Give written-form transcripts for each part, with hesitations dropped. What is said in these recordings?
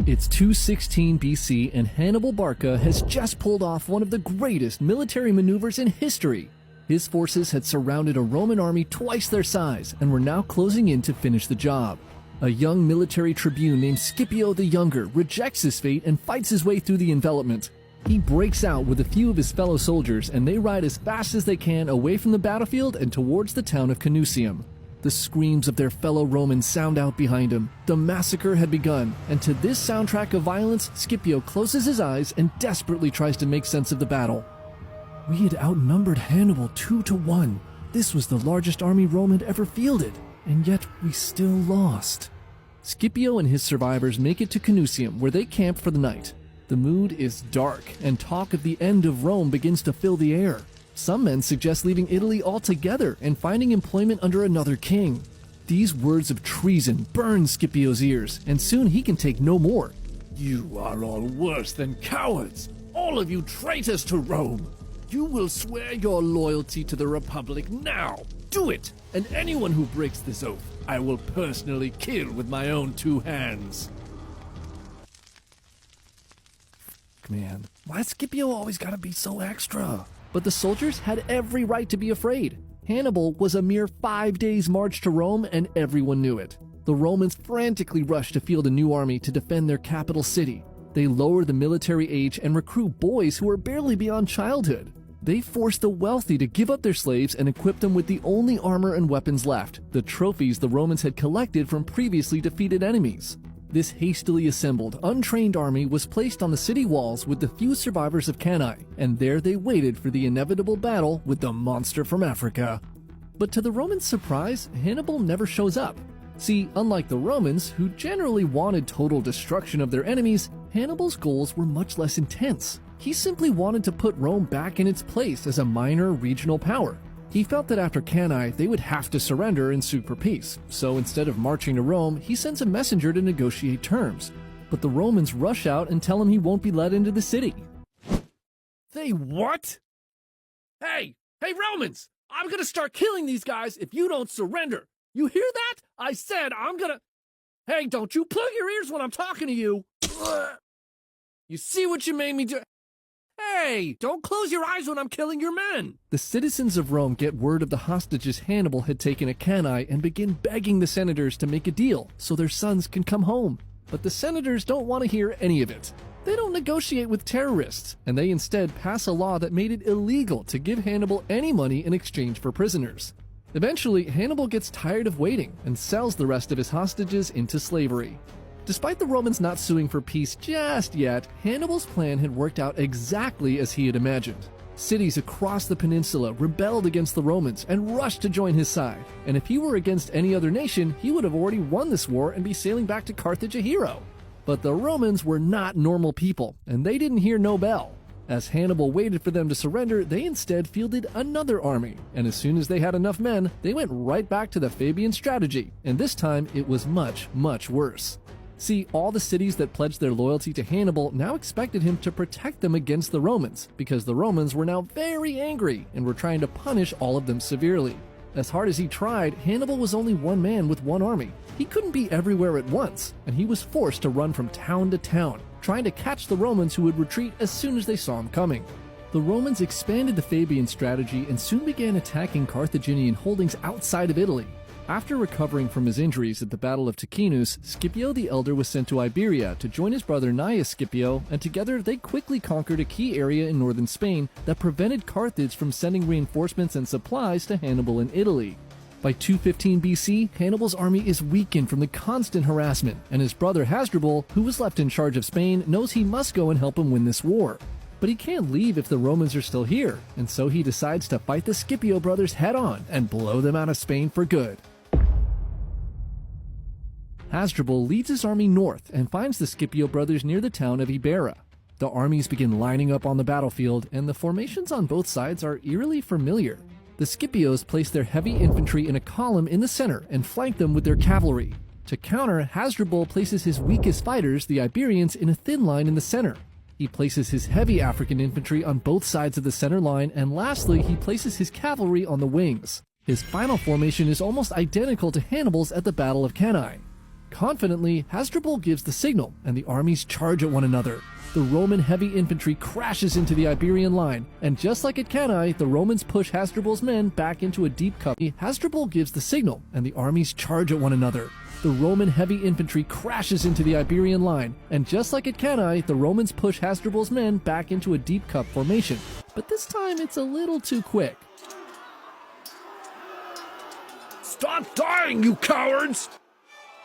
It's 216 BC and Hannibal Barca has just pulled off one of the greatest military maneuvers in history. His forces had surrounded a Roman army twice their size and were now closing in to finish the job. A young military tribune named Scipio the Younger rejects his fate and fights his way through the envelopment. He breaks out with a few of his fellow soldiers and they ride as fast as they can away from the battlefield and towards the town of Canusium. The screams of their fellow Romans sound out behind him. The massacre had begun, and to this soundtrack of violence, Scipio closes his eyes and desperately tries to make sense of the battle. We had outnumbered Hannibal 2-1. This was the largest army Rome had ever fielded, and yet we still lost. Scipio and his survivors make it to Canusium, where they camp for the night. The mood is dark, and talk of the end of Rome begins to fill the air. Some men suggest leaving Italy altogether and finding employment under another king. These words of treason burn Scipio's ears, and soon he can take no more. You are all worse than cowards, all of you traitors to Rome. You will swear your loyalty to the Republic now. Do it, and anyone who breaks this oath, I will personally kill with my own 2 hands. Man, why's Scipio always gotta be so extra? But the soldiers had every right to be afraid. Hannibal was a mere 5 days' march to Rome, and everyone knew it. The Romans frantically rushed to field a new army to defend their capital city. They lower the military age and recruit boys who are barely beyond childhood. They forced the wealthy to give up their slaves and equip them with the only armor and weapons left, the trophies the Romans had collected from previously defeated enemies. This hastily assembled, untrained army was placed on the city walls with the few survivors of Cannae, and there they waited for the inevitable battle with the monster from Africa. But to the Romans' surprise, Hannibal never shows up. See, unlike the Romans, who generally wanted total destruction of their enemies, Hannibal's goals were much less intense. He simply wanted to put Rome back in its place as a minor regional power. He felt that after Cannae, they would have to surrender and sue for peace, so instead of marching to Rome, he sends a messenger to negotiate terms. But the Romans rush out and tell him he won't be let into the city. They what? Hey, Romans! I'm gonna start killing these guys if you don't surrender! You hear that? I said I'm gonna... Hey, don't you plug your ears when I'm talking to you! You see what you made me do? Hey, don't close your eyes when I'm killing your men! The citizens of Rome get word of the hostages Hannibal had taken at Cannae and begin begging the senators to make a deal so their sons can come home. But the senators don't want to hear any of it. They don't negotiate with terrorists, and they instead pass a law that made it illegal to give Hannibal any money in exchange for prisoners. Eventually, Hannibal gets tired of waiting and sells the rest of his hostages into slavery. Despite the Romans not suing for peace just yet, Hannibal's plan had worked out exactly as he had imagined. Cities across the peninsula rebelled against the Romans and rushed to join his side, and if he were against any other nation, he would have already won this war and be sailing back to Carthage a hero. But the Romans were not normal people, and they didn't hear no bell. As Hannibal waited for them to surrender, they instead fielded another army, and as soon as they had enough men, they went right back to the Fabian strategy, and this time it was much, much worse. See, all the cities that pledged their loyalty to Hannibal now expected him to protect them against the Romans, because the Romans were now very angry and were trying to punish all of them severely. As hard as he tried, Hannibal was only one man with one army. He couldn't be everywhere at once, and he was forced to run from town to town, trying to catch the Romans who would retreat as soon as they saw him coming. The Romans expanded the Fabian strategy and soon began attacking Carthaginian holdings outside of Italy. After recovering from his injuries at the Battle of Cannae, Scipio the Elder was sent to Iberia to join his brother Gnaeus Scipio, and together they quickly conquered a key area in northern Spain that prevented Carthage from sending reinforcements and supplies to Hannibal in Italy. By 215 BC, Hannibal's army is weakened from the constant harassment, and his brother Hasdrubal, who was left in charge of Spain, knows he must go and help him win this war. But he can't leave if the Romans are still here, and so he decides to fight the Scipio brothers head-on and blow them out of Spain for good. Hasdrubal leads his army north and finds the Scipio brothers near the town of Ibera. The armies begin lining up on the battlefield, and the formations on both sides are eerily familiar. The Scipios place their heavy infantry in a column in the center and flank them with their cavalry. To counter, Hasdrubal places his weakest fighters, the Iberians, in a thin line in the center. He places his heavy African infantry on both sides of the center line, and lastly, he places his cavalry on the wings. His final formation is almost identical to Hannibal's at the Battle of Cannae. Confidently, Hasdrubal gives the signal, and the armies charge at one another. The Roman heavy infantry crashes into the Iberian line, and just like at Cannae, the Romans push Hasdrubal's men back into a deep cup. Hasdrubal gives the signal, and the armies charge at one another. The Roman heavy infantry crashes into the Iberian line, and just like at Cannae, the Romans push Hasdrubal's men back into a deep cup formation. But this time it's a little too quick. Stop dying, you cowards!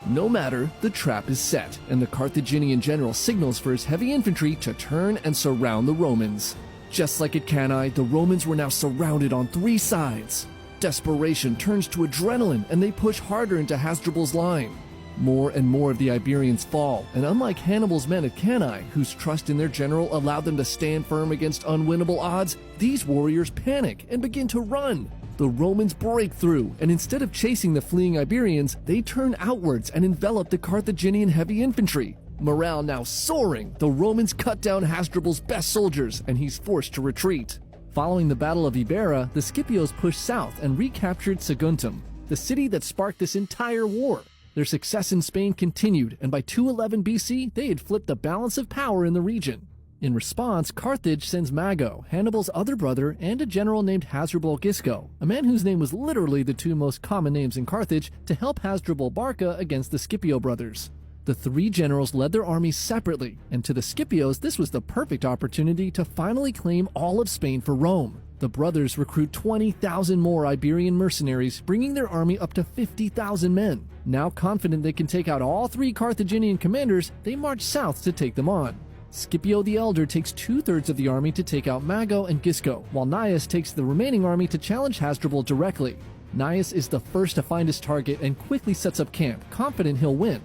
No matter, the trap is set, and the Carthaginian general signals for his heavy infantry to turn and surround the Romans. Just like at Cannae, the Romans were now surrounded on 3 sides. Desperation turns to adrenaline, and they push harder into Hasdrubal's line. More and more of the Iberians fall, and unlike Hannibal's men at Cannae, whose trust in their general allowed them to stand firm against unwinnable odds, these warriors panic and begin to run. The Romans break through, and instead of chasing the fleeing Iberians, they turn outwards and envelop the Carthaginian heavy infantry. Morale now soaring, the Romans cut down Hasdrubal's best soldiers, and he's forced to retreat. Following the Battle of Iberra, the Scipios pushed south and recaptured Saguntum, the city that sparked this entire war. Their success in Spain continued, and by 211 BC, they had flipped the balance of power in the region. In response, Carthage sends Mago, Hannibal's other brother, and a general named Hasdrubal Gisco, a man whose name was literally the 2 most common names in Carthage, to help Hannibal Barca against the Scipio brothers. The 3 generals led their armies separately, and to the Scipios this was the perfect opportunity to finally claim all of Spain for Rome. The brothers recruit 20,000 more Iberian mercenaries, bringing their army up to 50,000 men. Now confident they can take out all 3 Carthaginian commanders, they march south to take them on. Scipio the Elder takes 2/3 of the army to take out Mago and Gisco, while Gnaeus takes the remaining army to challenge Hasdrubal directly. Gnaeus is the first to find his target and quickly sets up camp, confident he'll win.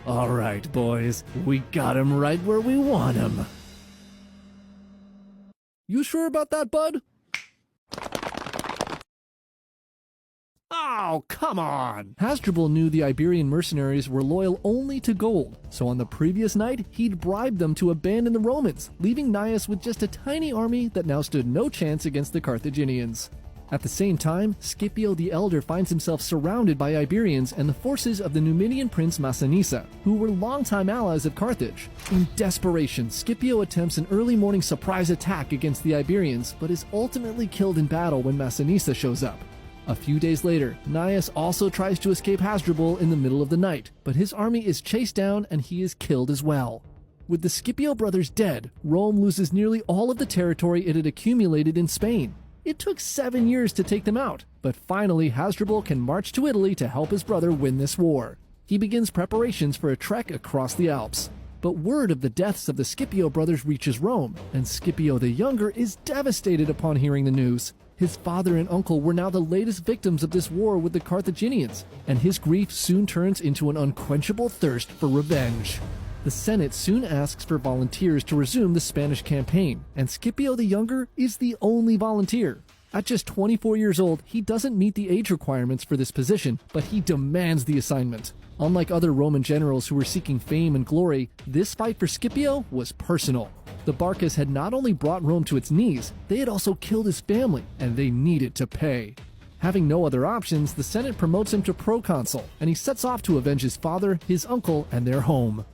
All right, boys, we got him right where we want him. You sure about that, bud? Oh, come on! Hasdrubal knew the Iberian mercenaries were loyal only to gold, so on the previous night, he'd bribed them to abandon the Romans, leaving Gnaeus with just a tiny army that now stood no chance against the Carthaginians. At the same time, Scipio the Elder finds himself surrounded by Iberians and the forces of the Numidian prince Massinissa, who were longtime allies of Carthage. In desperation, Scipio attempts an early morning surprise attack against the Iberians, but is ultimately killed in battle when Massinissa shows up. A few days later, Gnaeus also tries to escape Hasdrubal in the middle of the night, but his army is chased down and he is killed as well. With the Scipio brothers dead, Rome loses nearly all of the territory it had accumulated in Spain. It took 7 years to take them out, but finally Hasdrubal can march to Italy to help his brother win this war. He begins preparations for a trek across the Alps. But word of the deaths of the Scipio brothers reaches Rome, and Scipio the Younger is devastated upon hearing the news. His father and uncle were now the latest victims of this war with the Carthaginians, and his grief soon turns into an unquenchable thirst for revenge. The Senate soon asks for volunteers to resume the Spanish campaign, and Scipio the Younger is the only volunteer. At just 24 years old, he doesn't meet the age requirements for this position, but he demands the assignment. Unlike other Roman generals who were seeking fame and glory, this fight for Scipio was personal. The Barcas had not only brought Rome to its knees, they had also killed his family, and they needed to pay. Having no other options, the Senate promotes him to proconsul, and he sets off to avenge his father, his uncle, and their home.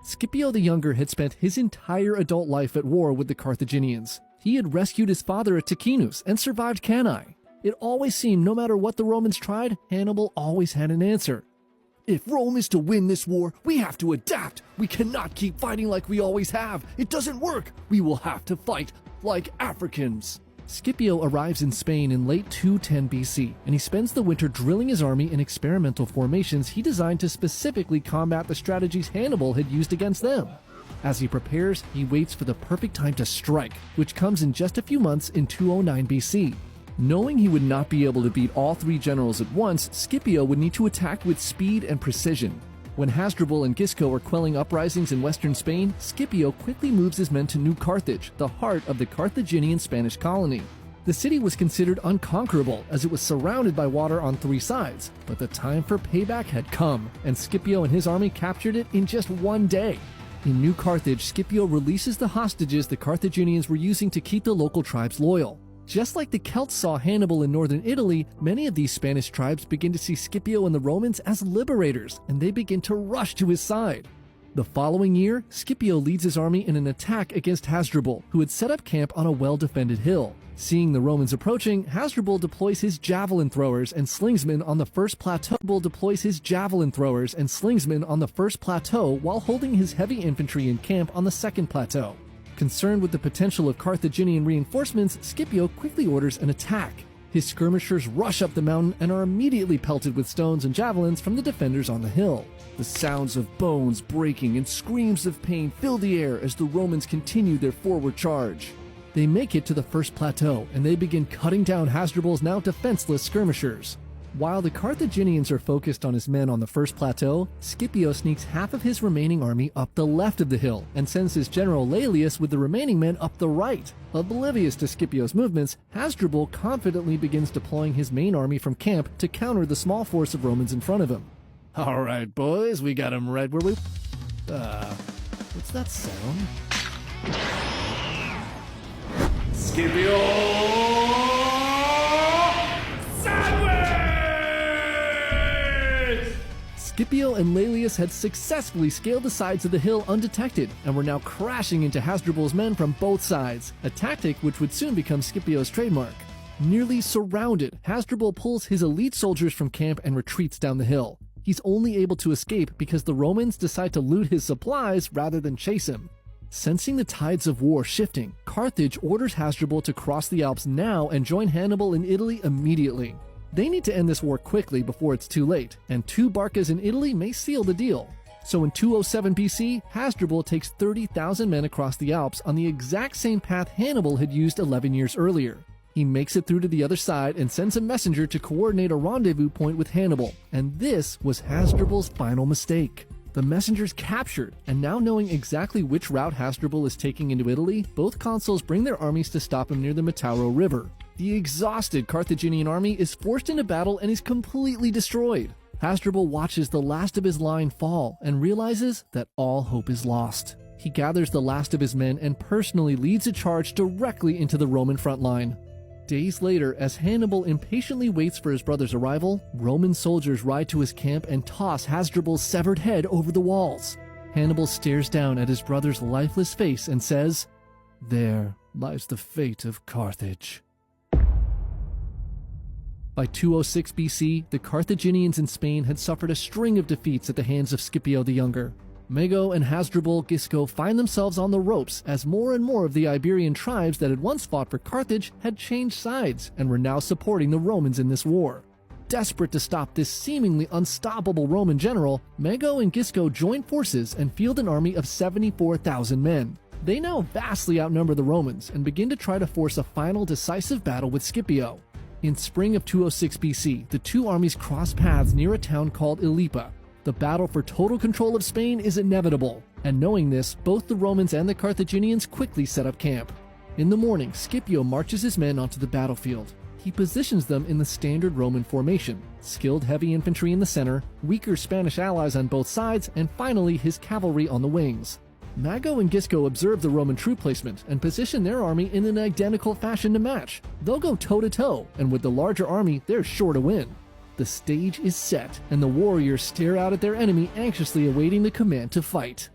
Scipio the Younger had spent his entire adult life at war with the Carthaginians. He had rescued his father at Ticinus and survived Cannae. It always seemed no matter what the Romans tried, Hannibal always had an answer. If Rome is to win this war, we have to adapt. We cannot keep fighting like we always have. It doesn't work. We will have to fight like Africans. Scipio arrives in Spain in late 210 BC, and he spends the winter drilling his army in experimental formations he designed to specifically combat the strategies Hannibal had used against them. As he prepares, he waits for the perfect time to strike, which comes in just a few months in 209 BC. Knowing he would not be able to beat all 3 generals at once, Scipio would need to attack with speed and precision. When Hasdrubal and Gisco are quelling uprisings in western Spain, Scipio quickly moves his men to New Carthage, the heart of the Carthaginian Spanish colony. The city was considered unconquerable as it was surrounded by water on 3 sides, but the time for payback had come, and Scipio and his army captured it in just 1 day. In New Carthage, Scipio releases the hostages the Carthaginians were using to keep the local tribes loyal. Just like the Celts saw Hannibal in northern Italy, many of these Spanish tribes begin to see Scipio and the Romans as liberators, and they begin to rush to his side. The following year, Scipio leads his army in an attack against Hasdrubal, who had set up camp on a well-defended hill. Seeing the Romans approaching, Hasdrubal deploys his javelin throwers and slingsmen on the first plateau. While holding his heavy infantry in camp on the second plateau. Concerned with the potential of Carthaginian reinforcements, Scipio quickly orders an attack. His skirmishers rush up the mountain and are immediately pelted with stones and javelins from the defenders on the hill. The sounds of bones breaking and screams of pain fill the air as the Romans continue their forward charge. They make it to the first plateau, and they begin cutting down Hasdrubal's now defenseless skirmishers. While the Carthaginians are focused on his men on the first plateau, Scipio sneaks half of his remaining army up the left of the hill and sends his general Laelius with the remaining men up the right. Oblivious to Scipio's movements, Hasdrubal confidently begins deploying his main army from camp to counter the small force of Romans in front of him. Alright, boys, we got him right where we... What's that sound? Scipio! Sandwich! Scipio and Laelius had successfully scaled the sides of the hill undetected and were now crashing into Hasdrubal's men from both sides, a tactic which would soon become Scipio's trademark. Nearly surrounded, Hasdrubal pulls his elite soldiers from camp and retreats down the hill. He's only able to escape because the Romans decide to loot his supplies rather than chase him. Sensing the tides of war shifting, Carthage orders Hasdrubal to cross the Alps now and join Hannibal in Italy immediately. They need to end this war quickly before it's too late, and 2 Barcas in Italy may seal the deal. So in 207 BC, Hasdrubal takes 30,000 men across the Alps on the exact same path Hannibal had used 11 years earlier. He makes it through to the other side and sends a messenger to coordinate a rendezvous point with Hannibal, and this was Hasdrubal's final mistake. The messenger's captured, and now knowing exactly which route Hasdrubal is taking into Italy, both consuls bring their armies to stop him near the Metauro River. The exhausted Carthaginian army is forced into battle and is completely destroyed. Hasdrubal watches the last of his line fall and realizes that all hope is lost. He gathers the last of his men and personally leads a charge directly into the Roman front line. Days later, as Hannibal impatiently waits for his brother's arrival, Roman soldiers ride to his camp and toss Hasdrubal's severed head over the walls. Hannibal stares down at his brother's lifeless face and says, "There lies the fate of Carthage." By 206 BC, the Carthaginians in Spain had suffered a string of defeats at the hands of Scipio the Younger. Mago and Hasdrubal Gisco find themselves on the ropes as more and more of the Iberian tribes that had once fought for Carthage had changed sides and were now supporting the Romans in this war. Desperate to stop this seemingly unstoppable Roman general, Mago and Gisco join forces and field an army of 74,000 men. They now vastly outnumber the Romans and begin to try to force a final decisive battle with Scipio. In spring of 206 BC, the two armies cross paths near a town called Ilipa. The battle for total control of Spain is inevitable, and knowing this, both the Romans and the Carthaginians quickly set up camp. In the morning, Scipio marches his men onto the battlefield. He positions them in the standard Roman formation, skilled heavy infantry in the center, weaker Spanish allies on both sides, and finally his cavalry on the wings. Mago and Gisco observe the Roman troop placement and position their army in an identical fashion to match. They'll go toe-to-toe, and with the larger army, they're sure to win. The stage is set, and the warriors stare out at their enemy anxiously awaiting the command to fight.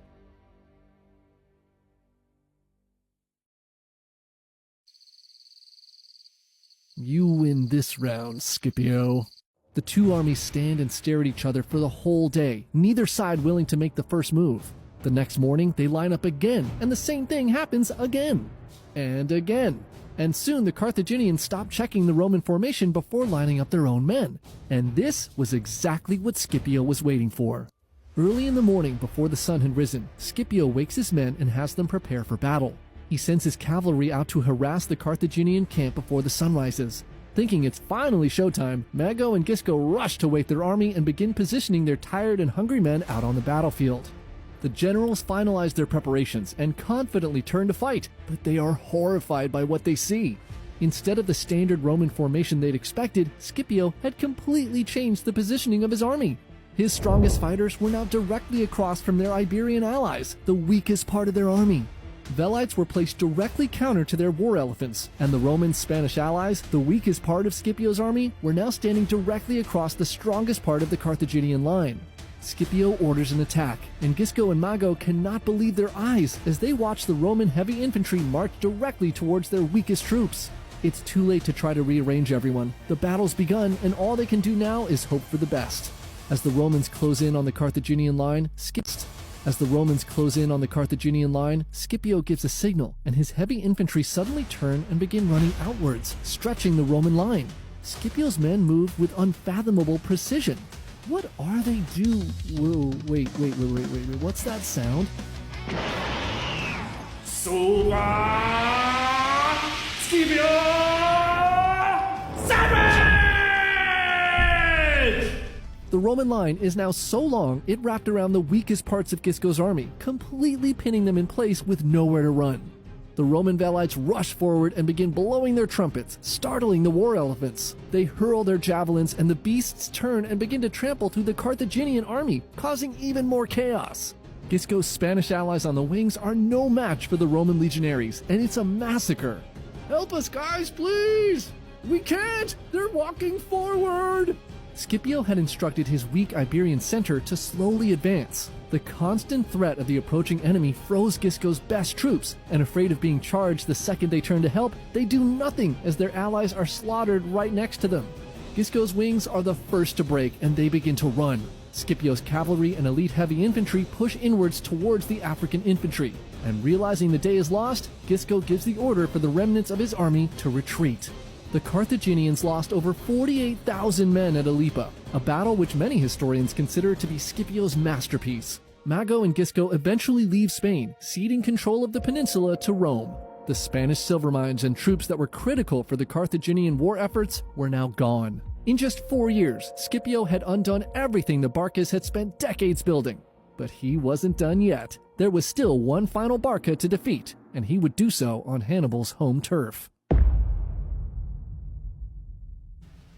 You win this round, Scipio. The two armies stand and stare at each other for the whole day, neither side willing to make the first move. The next morning, they line up again, and the same thing happens again. And again. And soon the Carthaginians stop checking the Roman formation before lining up their own men. And this was exactly what Scipio was waiting for. Early in the morning, before the sun had risen, Scipio wakes his men and has them prepare for battle. He sends his cavalry out to harass the Carthaginian camp before the sun rises. Thinking it's finally showtime, Mago and Gisco rush to wake their army and begin positioning their tired and hungry men out on the battlefield. The generals finalize their preparations and confidently turn to fight, but they are horrified by what they see. Instead of the standard Roman formation they'd expected, Scipio had completely changed the positioning of his army. His strongest fighters were now directly across from their Iberian allies, the weakest part of their army. Velites were placed directly counter to their war elephants, and the Roman Spanish allies, the weakest part of Scipio's army, were now standing directly across the strongest part of the Carthaginian line. Scipio orders an attack, and Gisco and Mago cannot believe their eyes as they watch the Roman heavy infantry march directly towards their weakest troops. It's too late to try to rearrange everyone. The battle's begun, and all they can do now is hope for the best. As the Romans close in on the Carthaginian line, Scipio gives a signal, and his heavy infantry suddenly turn and begin running outwards, stretching the Roman line. Scipio's men move with unfathomable precision. What are they do? Whoa, wait, what's that sound? Scipio! Savage! The Roman line is now so long it wrapped around the weakest parts of Gisco's army, completely pinning them in place with nowhere to run. The Roman Velites rush forward and begin blowing their trumpets, startling the war elephants. They hurl their javelins, and the beasts turn and begin to trample through the Carthaginian army, causing even more chaos. Gisco's Spanish allies on the wings are no match for the Roman legionaries, and it's a massacre. Help us, guys, please! We can't! They're walking forward! Scipio had instructed his weak Iberian center to slowly advance. The constant threat of the approaching enemy froze Gisco's best troops, and afraid of being charged the second they turn to help, they do nothing as their allies are slaughtered right next to them. Gisco's wings are the first to break, and they begin to run. Scipio's cavalry and elite heavy infantry push inwards towards the African infantry, and realizing the day is lost, Gisco gives the order for the remnants of his army to retreat. The Carthaginians lost over 48,000 men at Ilipa, a battle which many historians consider to be Scipio's masterpiece. Mago and Gisco eventually leave Spain, ceding control of the peninsula to Rome. The Spanish silver mines and troops that were critical for the Carthaginian war efforts were now gone. In just 4 years, Scipio had undone everything the Barcas had spent decades building. But he wasn't done yet. There was still one final Barca to defeat, and he would do so on Hannibal's home turf.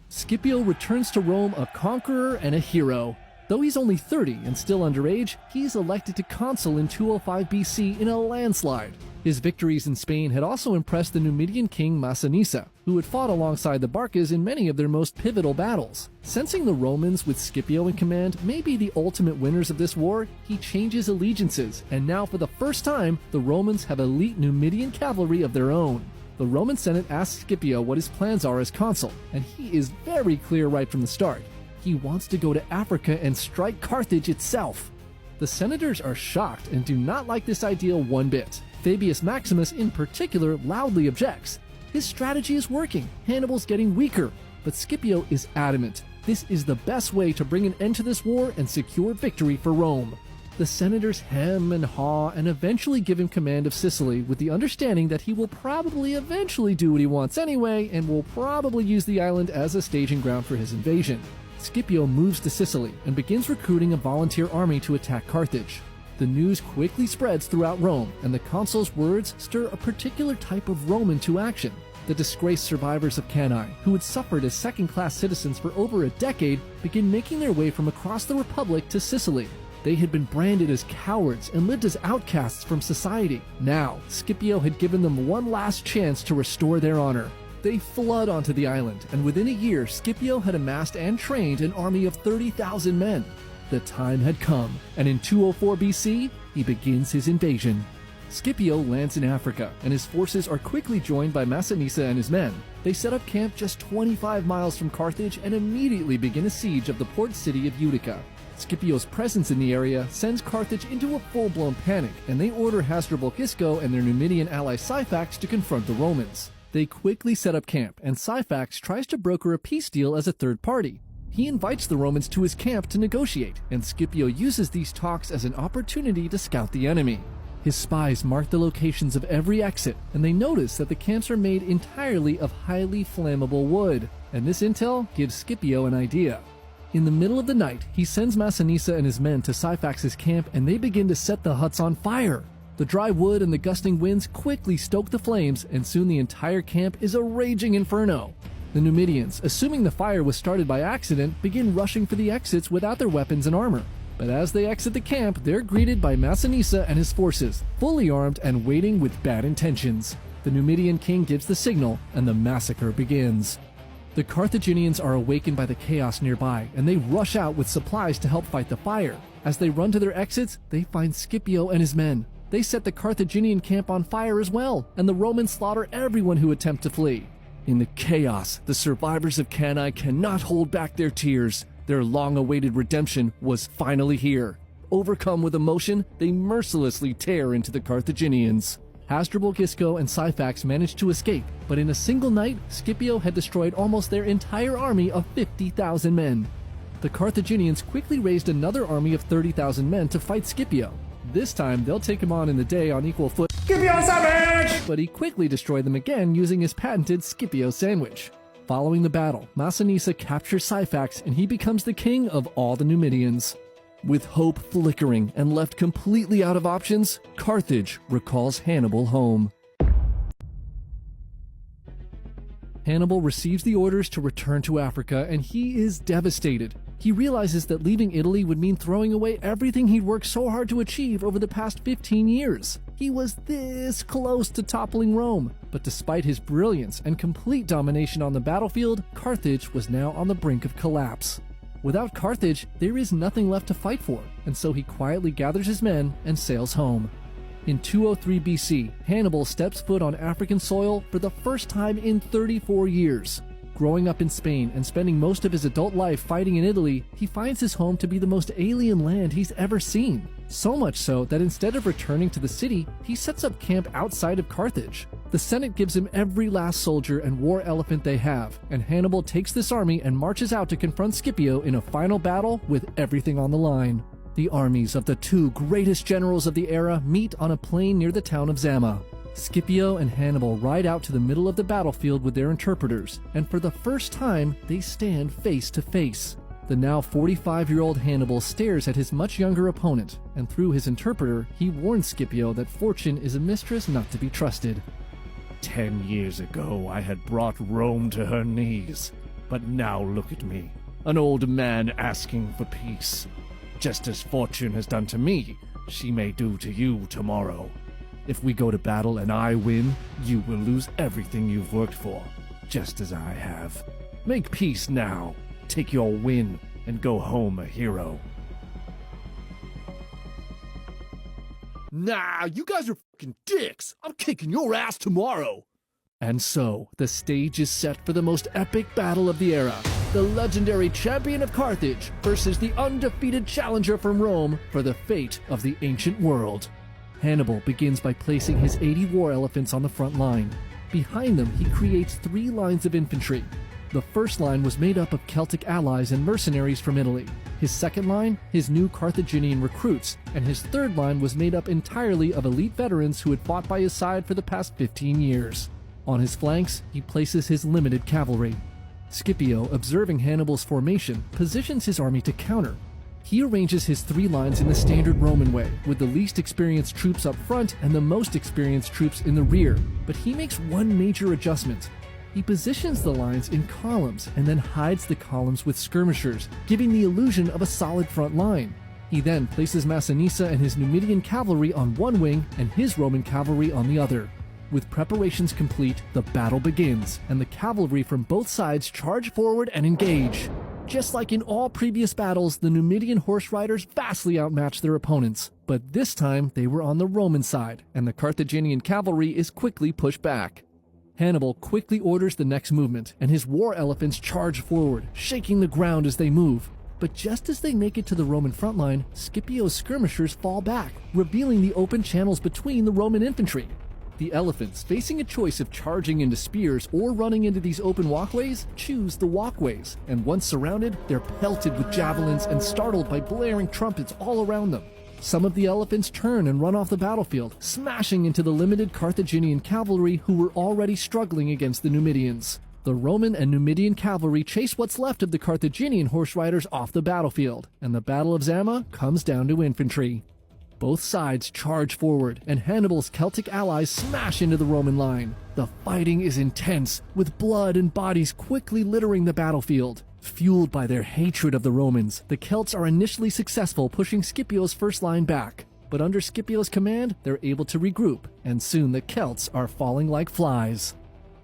Scipio returns to Rome a conqueror and a hero. Though he's only 30 and still underage, he's elected to consul in 205 BC in a landslide. His victories in Spain had also impressed the Numidian king Massinissa, who had fought alongside the Barcas in many of their most pivotal battles. Sensing the Romans with Scipio in command may be the ultimate winners of this war, he changes allegiances, and now for the first time, the Romans have elite Numidian cavalry of their own. The Roman Senate asks Scipio what his plans are as consul, and he is very clear right from the start. He wants to go to Africa and strike Carthage itself. The senators are shocked and do not like this idea one bit. Fabius Maximus in particular loudly objects. His strategy is working, Hannibal's getting weaker, but Scipio is adamant. This is the best way to bring an end to this war and secure victory for Rome. The senators hem and haw and eventually give him command of Sicily with the understanding that he will probably eventually do what he wants anyway and will probably use the island as a staging ground for his invasion. Scipio moves to Sicily and begins recruiting a volunteer army to attack Carthage. The news quickly spreads throughout Rome, and the consul's words stir a particular type of Roman to action. The disgraced survivors of Cannae, who had suffered as second-class citizens for over a decade, begin making their way from across the Republic to Sicily. They had been branded as cowards and lived as outcasts from society. Now, Scipio had given them one last chance to restore their honor. They flood onto the island, and within a year, Scipio had amassed and trained an army of 30,000 men. The time had come, and in 204 BC, he begins his invasion. Scipio lands in Africa, and his forces are quickly joined by Massinissa and his men. They set up camp just 25 miles from Carthage and immediately begin a siege of the port city of Utica. Scipio's presence in the area sends Carthage into a full-blown panic, and they order Hasdrubal Gisco and their Numidian ally Syphax to confront the Romans. They quickly set up camp, and Syphax tries to broker a peace deal as a third party. He invites the Romans to his camp to negotiate, and Scipio uses these talks as an opportunity to scout the enemy. His spies mark the locations of every exit, and they notice that the camps are made entirely of highly flammable wood, and this intel gives Scipio an idea. In the middle of the night, he sends Massinissa and his men to Syphax's camp, and they begin to set the huts on fire. The dry wood and the gusting winds quickly stoke the flames, and soon the entire camp is a raging inferno. The Numidians, assuming the fire was started by accident, begin rushing for the exits without their weapons and armor. But as they exit the camp, they're greeted by Massinissa and his forces, fully armed and waiting with bad intentions. The Numidian king gives the signal, and the massacre begins. The Carthaginians are awakened by the chaos nearby, and they rush out with supplies to help fight the fire. As they run to their exits, they find Scipio and his men. They set the Carthaginian camp on fire as well, and the Romans slaughter everyone who attempts to flee. In the chaos, the survivors of Cannae cannot hold back their tears. Their long-awaited redemption was finally here. Overcome with emotion, they mercilessly tear into the Carthaginians. Hasdrubal, Gisco, and Syphax managed to escape, but in a single night, Scipio had destroyed almost their entire army of 50,000 men. The Carthaginians quickly raised another army of 30,000 men to fight Scipio. This time, they'll take him on in the day on equal foot. Scipio Savage! But he quickly destroyed them again using his patented Scipio sandwich. Following the battle, Massinissa captures Syphax and he becomes the king of all the Numidians. With hope flickering and left completely out of options, Carthage recalls Hannibal home. Hannibal receives the orders to return to Africa and he is devastated. He realizes that leaving Italy would mean throwing away everything he'd worked so hard to achieve over the past 15 years. He was this close to toppling Rome, but despite his brilliance and complete domination on the battlefield, Carthage was now on the brink of collapse. Without Carthage, there is nothing left to fight for, and so he quietly gathers his men and sails home. In 203 BC, Hannibal steps foot on African soil for the first time in 34 years. Growing up in Spain and spending most of his adult life fighting in Italy, he finds his home to be the most alien land he's ever seen. So much so that instead of returning to the city, he sets up camp outside of Carthage. The Senate gives him every last soldier and war elephant they have, and Hannibal takes this army and marches out to confront Scipio in a final battle with everything on the line. The armies of the two greatest generals of the era meet on a plain near the town of Zama. Scipio and Hannibal ride out to the middle of the battlefield with their interpreters, and for the first time, they stand face to face. The now 45-year-old Hannibal stares at his much younger opponent, and through his interpreter, he warns Scipio that fortune is a mistress not to be trusted. 10 years ago, I had brought Rome to her knees, but now look at me, an old man asking for peace. Just as fortune has done to me, she may do to you tomorrow. If we go to battle and I win, you will lose everything you've worked for, just as I have. Make peace now, take your win, and go home a hero. Nah, you guys are fucking dicks! I'm kicking your ass tomorrow! And so, the stage is set for the most epic battle of the era. The legendary champion of Carthage versus the undefeated challenger from Rome for the fate of the ancient world. Hannibal begins by placing his 80 war elephants on the front line. Behind them, he creates 3 lines of infantry. The first line was made up of Celtic allies and mercenaries from Italy. His second line, his new Carthaginian recruits, and his third line was made up entirely of elite veterans who had fought by his side for the past 15 years. On his flanks, he places his limited cavalry. Scipio, observing Hannibal's formation, positions his army to counter. He arranges his 3 lines in the standard Roman way, with the least experienced troops up front and the most experienced troops in the rear, but he makes one major adjustment. He positions the lines in columns and then hides the columns with skirmishers, giving the illusion of a solid front line. He then places Massinissa and his Numidian cavalry on one wing and his Roman cavalry on the other. With preparations complete, the battle begins, and the cavalry from both sides charge forward and engage. Just like in all previous battles, the Numidian horse riders vastly outmatched their opponents, but this time they were on the Roman side, and the Carthaginian cavalry is quickly pushed back. Hannibal quickly orders the next movement, and his war elephants charge forward, shaking the ground as they move. But just as they make it to the Roman front line, Scipio's skirmishers fall back, revealing the open channels between the Roman infantry. The elephants, facing a choice of charging into spears or running into these open walkways, choose the walkways, and once surrounded, they're pelted with javelins and startled by blaring trumpets all around them. Some of the elephants turn and run off the battlefield, smashing into the limited Carthaginian cavalry who were already struggling against the Numidians. The Roman and Numidian cavalry chase what's left of the Carthaginian horse riders off the battlefield, and the Battle of Zama comes down to infantry. Both sides charge forward, and Hannibal's Celtic allies smash into the Roman line. The fighting is intense, with blood and bodies quickly littering the battlefield. Fueled by their hatred of the Romans, the Celts are initially successful pushing Scipio's first line back. But under Scipio's command, they're able to regroup, and soon the Celts are falling like flies.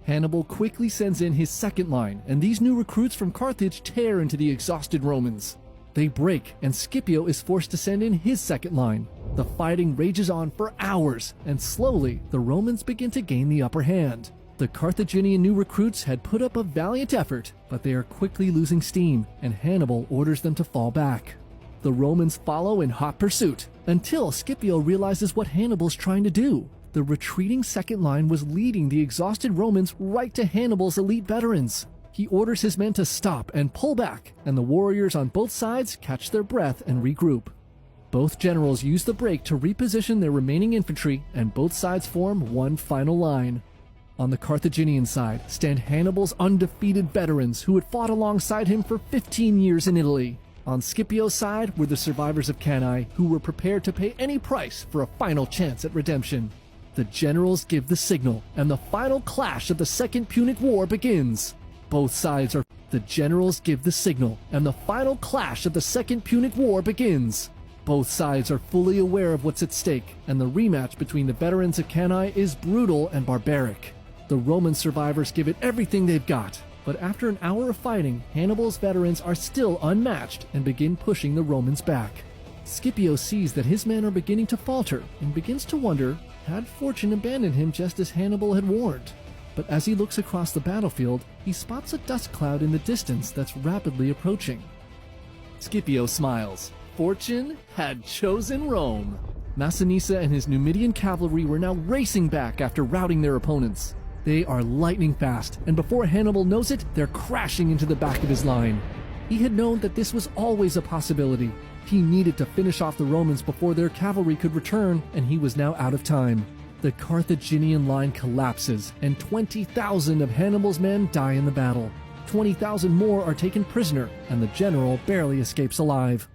Hannibal quickly sends in his second line, and these new recruits from Carthage tear into the exhausted Romans. They break, and Scipio is forced to send in his second line. The fighting rages on for hours, and slowly, the Romans begin to gain the upper hand. The Carthaginian new recruits had put up a valiant effort, but they are quickly losing steam, and Hannibal orders them to fall back. The Romans follow in hot pursuit, until Scipio realizes what Hannibal's trying to do. The retreating second line was leading the exhausted Romans right to Hannibal's elite veterans. He orders his men to stop and pull back, and the warriors on both sides catch their breath and regroup. Both generals use the break to reposition their remaining infantry, and both sides form one final line. On the Carthaginian side stand Hannibal's undefeated veterans who had fought alongside him for 15 years in Italy. On Scipio's side were the survivors of Cannae, who were prepared to pay any price for a final chance at redemption. The generals give the signal, and the final clash of the Second Punic War begins. Both sides are... The generals give the signal, and the final clash of the Second Punic War begins. Both sides are fully aware of what's at stake, and the rematch between the veterans of Cannae is brutal and barbaric. The Roman survivors give it everything they've got, but after an hour of fighting, Hannibal's veterans are still unmatched and begin pushing the Romans back. Scipio sees that his men are beginning to falter and begins to wonder, had fortune abandoned him just as Hannibal had warned? But as he looks across the battlefield, he spots a dust cloud in the distance that's rapidly approaching. Scipio smiles. Fortune had chosen Rome. Massinissa and his Numidian cavalry were now racing back after routing their opponents. They are lightning fast, and before Hannibal knows it, they're crashing into the back of his line. He had known that this was always a possibility. He needed to finish off the Romans before their cavalry could return, and he was now out of time. The Carthaginian line collapses, and 20,000 of Hannibal's men die in the battle. 20,000 more are taken prisoner, and the general barely escapes alive.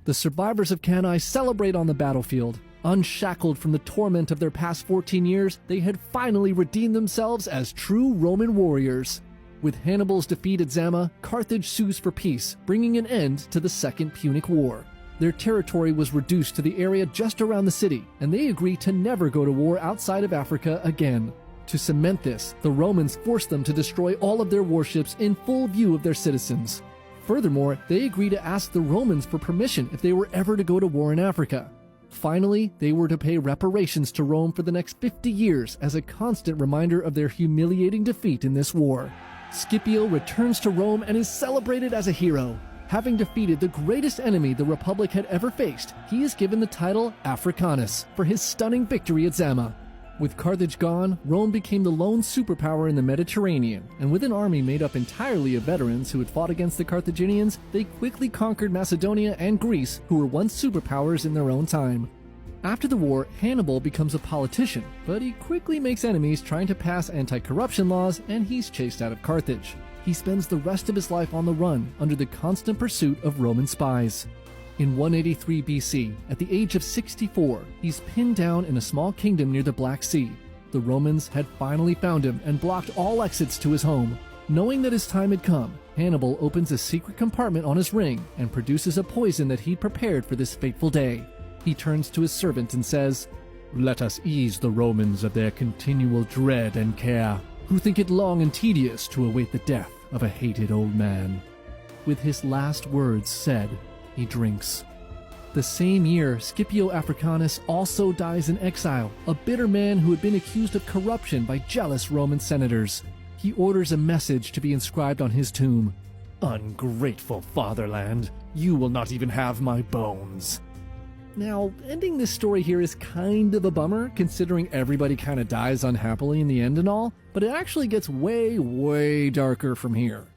The survivors of Cannae celebrate on the battlefield. Unshackled from the torment of their past 14 years, they had finally redeemed themselves as true Roman warriors. With Hannibal's defeat at Zama, Carthage sues for peace, bringing an end to the Second Punic War. Their territory was reduced to the area just around the city, and they agree to never go to war outside of Africa again. To cement this, the Romans forced them to destroy all of their warships in full view of their citizens. Furthermore, they agree to ask the Romans for permission if they were ever to go to war in Africa. Finally, they were to pay reparations to Rome for the next 50 years as a constant reminder of their humiliating defeat in this war. Scipio returns to Rome and is celebrated as a hero. Having defeated the greatest enemy the Republic had ever faced, he is given the title Africanus for his stunning victory at Zama. With Carthage gone, Rome became the lone superpower in the Mediterranean, and with an army made up entirely of veterans who had fought against the Carthaginians, they quickly conquered Macedonia and Greece, who were once superpowers in their own time. After the war, Hannibal becomes a politician, but he quickly makes enemies trying to pass anti-corruption laws, and he's chased out of Carthage. He spends the rest of his life on the run, under the constant pursuit of Roman spies. In 183 BC, at the age of 64, he's pinned down in a small kingdom near the Black Sea. The Romans had finally found him and blocked all exits to his home. Knowing that his time had come, Hannibal opens a secret compartment on his ring and produces a poison that he'd prepared for this fateful day. He turns to his servant and says, "Let us ease the Romans of their continual dread and care, who think it long and tedious to await the death of a hated old man." With his last words said, he drinks. The same year, Scipio Africanus also dies in exile, a bitter man who had been accused of corruption by jealous Roman senators. He orders a message to be inscribed on his tomb. "Ungrateful fatherland, you will not even have my bones." Now, ending this story here is kind of a bummer, considering everybody kind of dies unhappily in the end and all, but it actually gets way, way darker from here.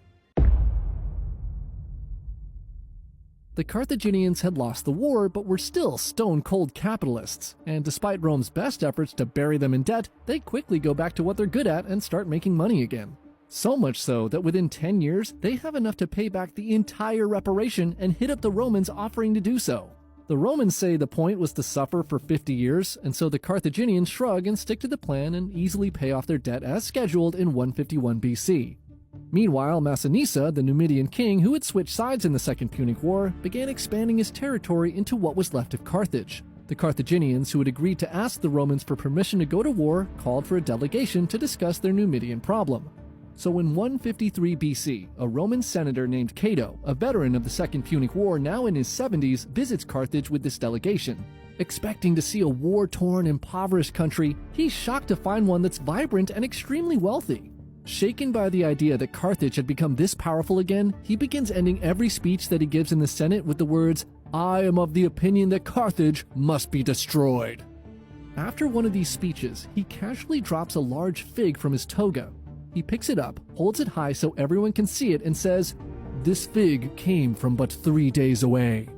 The Carthaginians had lost the war, but were still stone-cold capitalists, and despite Rome's best efforts to bury them in debt, they quickly go back to what they're good at and start making money again. So much so that within 10 years, they have enough to pay back the entire reparation and hit up the Romans offering to do so. The Romans say the point was to suffer for 50 years, and so the Carthaginians shrug and stick to the plan and easily pay off their debt as scheduled in 151 BC. Meanwhile, Massinissa, the Numidian king who had switched sides in the Second Punic War, began expanding his territory into what was left of Carthage. The Carthaginians, who had agreed to ask the Romans for permission to go to war, called for a delegation to discuss their Numidian problem. So in 153 BC, a Roman senator named Cato, a veteran of the Second Punic War now in his 70s, visits Carthage with this delegation. Expecting to see a war-torn, impoverished country, he's shocked to find one that's vibrant and extremely wealthy. Shaken by the idea that Carthage had become this powerful again, he begins ending every speech that he gives in the Senate with the words, "I am of the opinion that Carthage must be destroyed." After one of these speeches, he casually drops a large fig from his toga. He picks it up, holds it high so everyone can see it, and says, "This fig came from but 3 days away."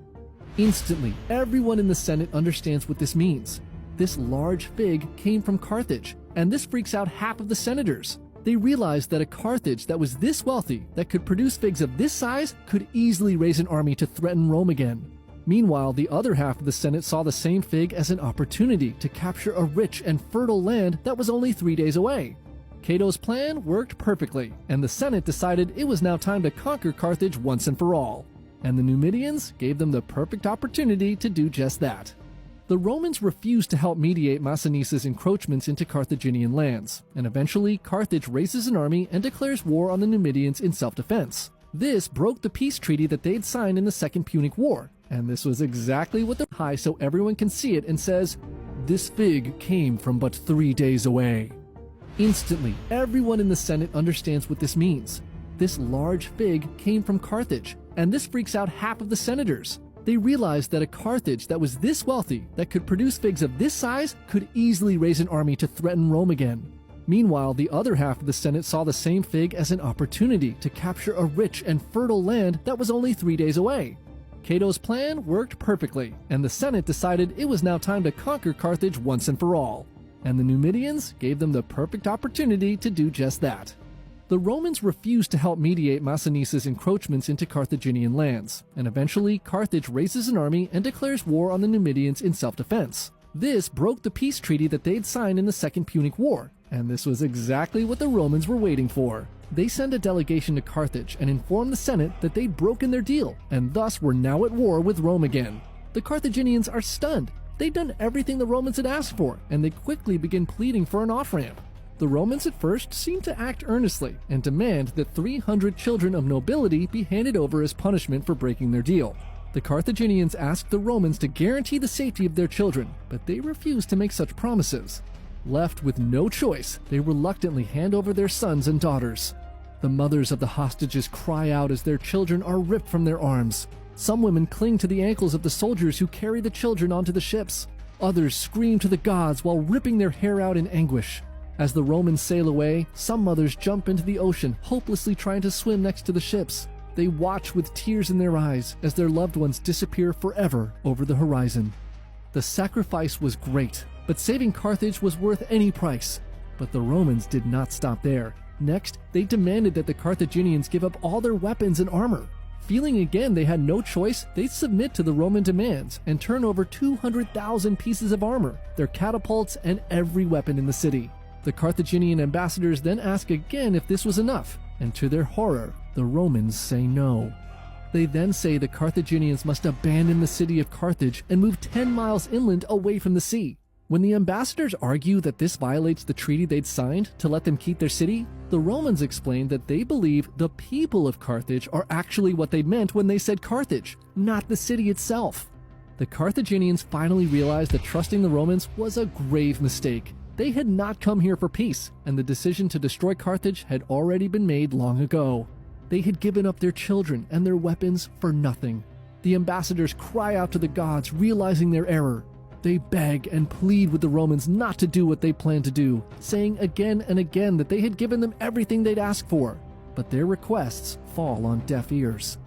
Instantly, everyone in the Senate understands what this means. This large fig came from Carthage, and this freaks out half of the senators. They realized that a Carthage that was this wealthy, that could produce figs of this size, could easily raise an army to threaten Rome again. Meanwhile, the other half of the Senate saw the same fig as an opportunity to capture a rich and fertile land that was only 3 days away. Cato's plan worked perfectly, and the Senate decided it was now time to conquer Carthage once and for all. And the Numidians gave them the perfect opportunity to do just that. The Romans refused to help mediate Massiniss's encroachments into Carthaginian lands, and eventually Carthage raises an army and declares war on the Numidians in self-defense. This broke the peace treaty that they'd signed in the Second Punic War, and this was exactly what they're high so everyone can see it and says, "This fig came from but 3 days away." Instantly, everyone in the Senate understands what this means. This large fig came from Carthage, and this freaks out half of the senators. They realized that a Carthage that was this wealthy, that could produce figs of this size, could easily raise an army to threaten Rome again. Meanwhile, the other half of the Senate saw the same fig as an opportunity to capture a rich and fertile land that was only 3 days away. Cato's plan worked perfectly, and the Senate decided it was now time to conquer Carthage once and for all. And the Numidians gave them the perfect opportunity to do just that. The Romans refused to help mediate Massiniss's encroachments into Carthaginian lands, and eventually Carthage raises an army and declares war on the Numidians in self-defense. This broke the peace treaty that they'd signed in the Second Punic War, and this was exactly what the Romans were waiting for. They send a delegation to Carthage and inform the Senate that they'd broken their deal, and thus were now at war with Rome again. The Carthaginians are stunned. They'd done everything the Romans had asked for, and they quickly begin pleading for an off-ramp. The Romans at first seem to act earnestly and demand that 300 children of nobility be handed over as punishment for breaking their deal. The Carthaginians asked the Romans to guarantee the safety of their children, but they refused to make such promises. Left with no choice, they reluctantly hand over their sons and daughters. The mothers of the hostages cry out as their children are ripped from their arms. Some women cling to the ankles of the soldiers who carry the children onto the ships. Others scream to the gods while ripping their hair out in anguish. As the Romans sail away, some mothers jump into the ocean, hopelessly trying to swim next to the ships. They watch with tears in their eyes as their loved ones disappear forever over the horizon. The sacrifice was great, but saving Carthage was worth any price. But the Romans did not stop there. Next, they demanded that the Carthaginians give up all their weapons and armor. Feeling again they had no choice, they submit to the Roman demands and turn over 200,000 pieces of armor, their catapults, and every weapon in the city. The Carthaginian ambassadors then ask again if this was enough, and to their horror, the Romans say no. They then say the Carthaginians must abandon the city of Carthage and move 10 miles inland away from the sea. When the ambassadors argue that this violates the treaty they'd signed to let them keep their city, the Romans explain that they believe the people of Carthage are actually what they meant when they said Carthage, not the city itself. The Carthaginians finally realized that trusting the Romans was a grave mistake. They had not come here for peace, and the decision to destroy Carthage had already been made long ago. They had given up their children and their weapons for nothing. The ambassadors cry out to the gods, realizing their error. They beg and plead with the Romans not to do what they planned to do, saying again and again that they had given them everything they'd asked for. But their requests fall on deaf ears.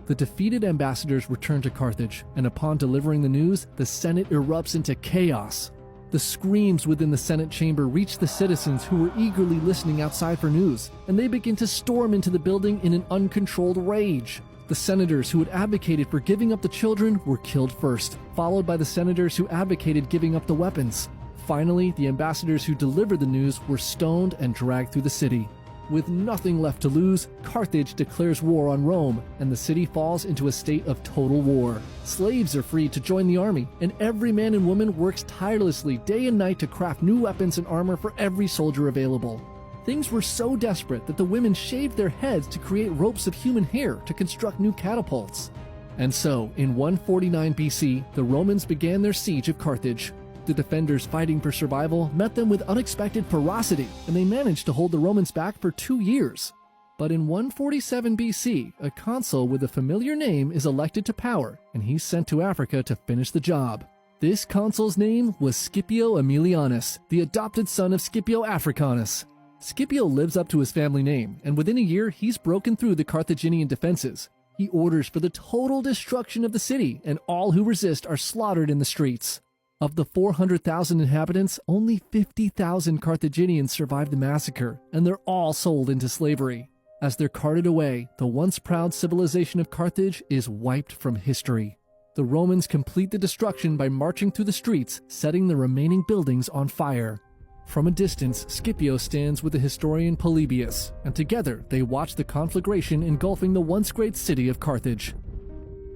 The defeated ambassadors return to Carthage, and upon delivering the news, the Senate erupts into chaos. The screams within the Senate chamber reach the citizens who were eagerly listening outside for news, and they begin to storm into the building in an uncontrolled rage. The senators who had advocated for giving up the children were killed first, followed by the senators who advocated giving up the weapons. Finally, the ambassadors who delivered the news were stoned and dragged through the city. With nothing left to lose, Carthage declares war on Rome, and the city falls into a state of total war. Slaves are free to join the army, and every man and woman works tirelessly day and night to craft new weapons and armor for every soldier available. Things were so desperate that the women shaved their heads to create ropes of human hair to construct new catapults. And so, in 149 BC, the Romans began their siege of Carthage. The defenders fighting for survival met them with unexpected ferocity, and they managed to hold the Romans back for 2 years. But in 147 BC, a consul with a familiar name is elected to power, and he's sent to Africa to finish the job. This consul's name was Scipio Aemilianus, the adopted son of Scipio Africanus. Scipio lives up to his family name, and within a year he's broken through the Carthaginian defenses. He orders for the total destruction of the city, and all who resist are slaughtered in the streets. Of the 400,000 inhabitants, only 50,000 Carthaginians survived the massacre, and they're all sold into slavery. As they're carted away, the once proud civilization of Carthage is wiped from history. The Romans complete the destruction by marching through the streets, setting the remaining buildings on fire. From a distance, Scipio stands with the historian Polybius, and together they watch the conflagration engulfing the once great city of Carthage.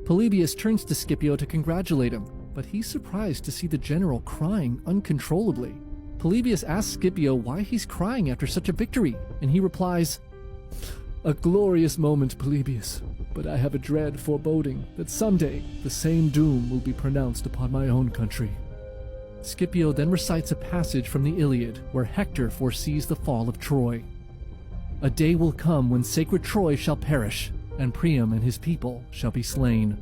Polybius turns to Scipio to congratulate him, but he's surprised to see the general crying uncontrollably. Polybius asks Scipio why he's crying after such a victory, and he replies, "A glorious moment, Polybius, but I have a dread foreboding that someday the same doom will be pronounced upon my own country." Scipio then recites a passage from the Iliad where Hector foresees the fall of Troy. "A day will come when sacred Troy shall perish, and Priam and his people shall be slain."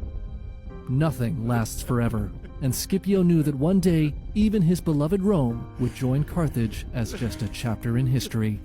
Nothing lasts forever, and Scipio knew that one day even his beloved Rome would join Carthage as just a chapter in history.